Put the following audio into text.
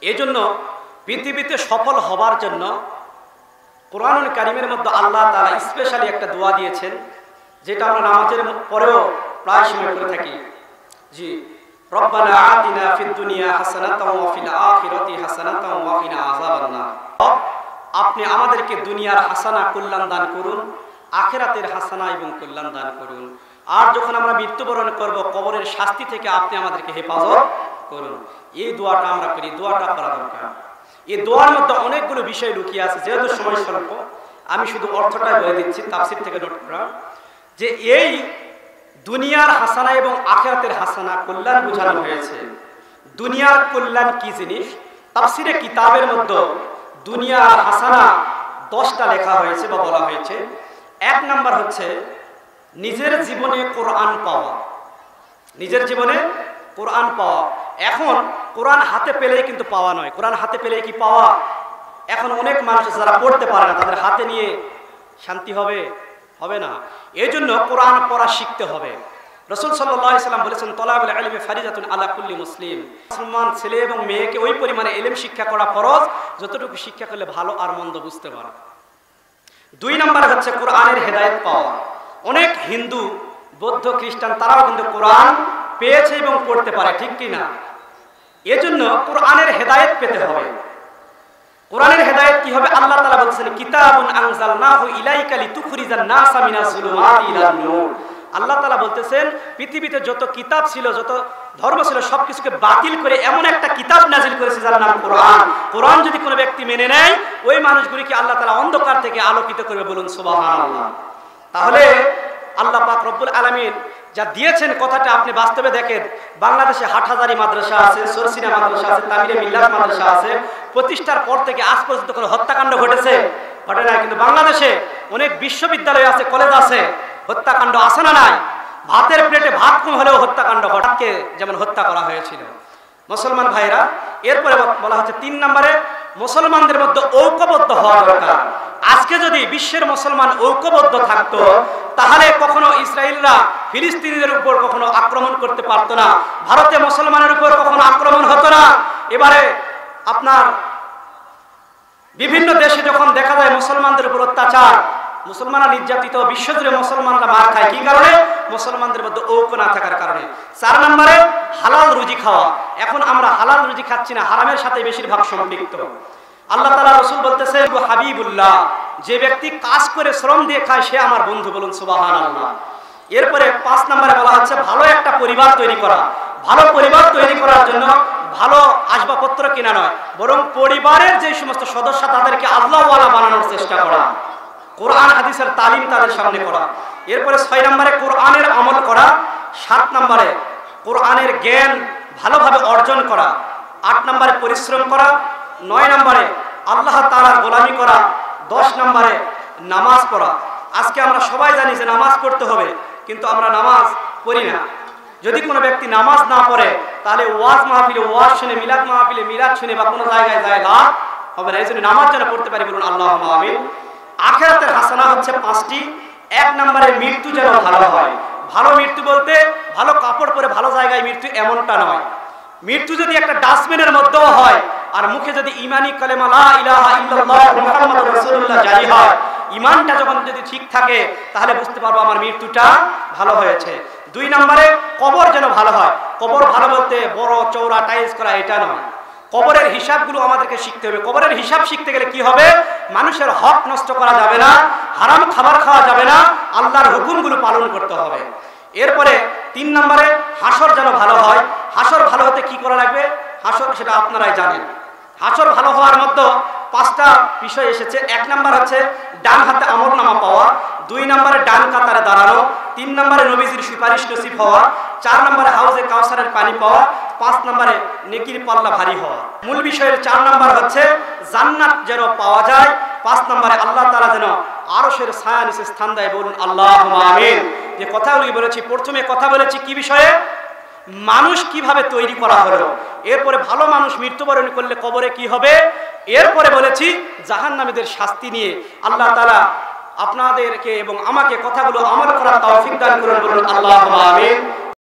এই জন্য পৃথিবীতে সফল হবার জন্য কোরআনুল কারীমের মধ্যে আল্লাহ তাআলা স্পেশালি একটা দোয়া দিয়েছেন, যেটা আমরা নামাজের পরেও প্রায় সময় করে থাকি। জি, রব্বানা আতিনা ফিদ দুনিয়া হাসানাতাও ওয়া ফিল আখিরাতি হাসানাতাও ওয়া কিনা আযাবান্নার। আপনি আমাদেরকে দুনিয়ার হাসানা কল্যাণ দান করুন, আখিরাতের হাসানা এবং কল্যাণ দান করুন। আর যখন আমরা মৃত্যুবরণ করব, কবরের শাস্তি থেকে আপনি আমাদেরকে হেফাজত করুন। এই দোয়াটা আমরা করি, দোয়াটা করা দরকার। এই দোয়ার মধ্যে অনেকগুলো বিষয় লুকিয়ে আছে, যেহেতু সময় স্বল্প আমি শুধু অর্থটাই বলে দিচ্ছি, তাফসীর থেকে নোট করা, যে এই দুনিয়ার হাসানা এবং আখিরাতের হাসানা কল্যাণ বোঝানো হয়েছে। দুনিয়ার কল্যাণ কি জিনিস? তাফসীরে কিতাবের মধ্যে দুনিয়ার হাসানা 10টা লেখা হয়েছে বা বলা হয়েছে। 1 নাম্বার হচ্ছে নিজের জীবনে কোরআন পাওয়া, নিজের জীবনে কোরআন পাওয়া। এখন কোরআন হাতে পেলেই কিন্তু পাওয়া নয়, কোরআন হাতে পেলেই কি পাওয়া? এখন অনেক মানুষ যারা পড়তে পারে না, তাদের হাতে নিয়ে শান্তি হবে? হবে না। এই জন্য কোরআন পড়া শিখতে হবে। রাসূল সাল্লাল্লাহু আলাইহি সাল্লাম বলেছেন, তলাবুল ইলমি ফারিজাতুন আলা কুল্লি মুসলিম। মুসলমান ছেলে এবং মেয়েকে ওই পরিমাণে ইলম শিক্ষা করা ফরজ যতটুকু শিক্ষা করলে ভালো আর মন্দ বুঝতে পারে। 2 নাম্বার হচ্ছে কোরআনের হেদায়েত পাওয়া। অনেক হিন্দু, বৌদ্ধ, খ্রিস্টান তারাও কিন্তু কোরআন পেয়েছে এবং পড়তে পারে, ঠিক কি না? এজন্য কোরআনের হেদায়েত পেতে হবে। কোরআনের হেদায়েত কি হবে? আল্লাহ তাআলা বলছেন, কিতাবুন আনজালনাহু ইলাইকা লিতুখরিজান নাসা মিনাজ যুলুমাতি ইলান নূর। আল্লাহ তাআলা বলতেছেন, পৃথিবীতে যত কিতাব ছিল, যত ধর্ম ছিল, সবকিছুকে বাতিল করে এমন একটা কিতাব নাজিল করেছে যার নাম কোরআন। কোরআন যদি কোনো ব্যক্তি মেনে নেয়, ওই মানুষগুলিকে আল্লাহ তাআলা অন্ধকার থেকে আলোকিত করবে। বলুন সুবহানাল্লাহ। তাহলে আল্লাহ পাক রব্বুল আলামিন যা দিয়েছেন, কথাটা আপনি বাস্তবে দেখেন। বাংলাদেশে হাটহাজারী মাদ্রাসা আছে, সরসিনা মাদ্রাসা আছে, তামিলে মিল্লাত মাদ্রাসা আছে। প্রতিষ্ঠার পর থেকে আজ পর্যন্ত কোনো হত্যাকাণ্ড ঘটেছে? ঘটে না। কিন্তু বাংলাদেশে অনেক বিশ্ববিদ্যালয় আছে, কলেজ আছে, হত্যাকাণ্ড আছে না নাই? ভাতের প্লেটে ভাত কম হলেও হত্যাকাণ্ড ঘটাকে যেমন হত্যা করা হয়েছিল। মুসলমান ভাইরা, এরপরে বলা হচ্ছে 3 নম্বরে মুসলমানদের মধ্যে ঐক্যবদ্ধ হওয়া দরকার। আজকে যদি বিশ্বের মুসলমান ঐক্যবদ্ধ থাকতো, তাহলে কখনো ইসরায়েলরা ফিলিস্তিনিদের উপর কখনো আক্রমণ করতে পারতো না, ভারতে মুসলমানের উপর কখনো আক্রমণ হতো না। এবারে আপনার বিভিন্ন দেশে যখন দেখা যায় মুসলমানদের উপর অত্যাচার, মুসলমানরা নির্যাতিত, বিশ্বজুড়ে মুসলমানরা মার খায়, কি কারণে? মুসলমানদের মধ্যে ঐক্য না থাকার কারণে। 4 নম্বরে হালাল রুজি খাওয়া। এখন আমরা হালাল রুজি খাচ্ছি না, হারামের সাথে বেশিরভাগ সম্পৃক্ত। আল্লাহ তাআলা রাসূল বলতেছে, হাবিবুল্লাহ, যে ব্যক্তি কাজ করে শ্রম দিয়ে খায় সে আমার বন্ধু। বলুন সুবহানাল্লাহ। এরপরে 5 নম্বরে বলা হচ্ছে ভালো একটা পরিবার তৈরি করা। ভালো পরিবার তৈরি করার জন্য ভালো আসবাবপত্র কেনা নয়, বরং পরিবারের যে সমস্ত সদস্য তাদেরকে আল্লাহওয়ালা বানানোর চেষ্টা করা, কোরআন হাদিসের তালিম তাদের সামনে করা। এরপরে 6 নম্বরে কোরআনের আমল করা। 7 নম্বরে কোরআনের জ্ঞান ভালোভাবে অর্জন করা। 8 নম্বরে পরিশ্রম করা। 9 নম্বরে আল্লাহ তাআলার গোলামি করা। 10 নম্বরে নামাজ পড়া। আজকে আমরা সবাই জানি যে নামাজ পড়তে হবে, কিন্তু আমরা নামাজ পড়ি না। যদি কোনো ব্যক্তি নামাজ না পড়ে, তাহলে ওয়াজ মাহফিলে ওয়াজ শুনে, মিলাদ মাহফিলে মিলাদ শুনে বা কোনো জায়গায় যায় লাভ হবে না। এই জন্য নামাজ যেন পড়তে পারি। বলুন আল্লাহুম্মা আমিন। আখিরাতের হাসানা হচ্ছে 5টি। 1 নম্বরে মৃত্যু যেন ভালো হয়। ভালো মৃত্যু বলতে ভালো কাপড় পরে ভালো জায়গায় মৃত্যু এমনটা নয়। মৃত্যু যদি একটা ডাস্টবিনের মধ্যেও হয়, আর মুখে যদি ঈমানি কালেমা লা ইলাহা ইল্লাল্লাহ মুহাম্মাদুর রাসূলুল্লাহ জারি হয়, ঈমানটা যখন যদি ঠিক থাকে, তাহলে বুঝতে পারবো আমার মৃত্যুটা ভালো হয়েছে। 2 নম্বরে কবর যেন ভালো হয়। কবর ভালো বলতে বড় চওড়া টাইলস করা এটা নয়। কবরের হিসাবগুলো আমাদেরকে শিখতে হবে। কবরের হিসাব শিখতে গেলে কি হবে? মানুষের হক নষ্ট করা যাবে না, হারাম খাবার খাওয়া যাবে না, আল্লাহর হুকুমগুলো পালন করতে হবে। এরপরে 3 নম্বরে হাসর যেন ভালো হয়। হাসর ভালো হতে কি করা লাগবে? হাসর সেটা আপনারাই জানেন। হাসর ভালো হওয়ার মধ্যে 5টা বিষয় এসেছে। 1 নম্বর হচ্ছে ডান হাতে আমলনামা পাওয়া। 2 নম্বরে ডান কাতারে দাঁড়ানো। 3 নম্বরে নবীজির সুপারিশ নসিব হওয়া। 4 নম্বরে হাউজে কাউসারের পানি পাওয়া। 5 নম্বরে নেকির পাল্লা ভারী হওয়া। মূল বিষয়ের 4 নম্বর হচ্ছে জান্নাত যেন পাওয়া যায়। 5 নম্বরে আল্লাহ তাআলা যেন আরশের ছায়া নিচে স্থান দেয়। বলুন আল্লাহুম্মা আমিন। যে কথাগুলি বলেছি, প্রথমে কথা বলেছি কি বিষয়ে? মানুষ কিভাবে তৈরি করা হলো। এরপরে ভালো মানুষ মৃত্যুবরণ করলে কবরে কি হবে। এরপরে বলেছি জাহান্নামীদের শাস্তি নিয়ে। আল্লাহ তাআলা আপনাদেরকে এবং আমাকে কথাগুলো আমল করার তৌফিক দান করুন। বলুন আল্লাহুম্মা আমিন।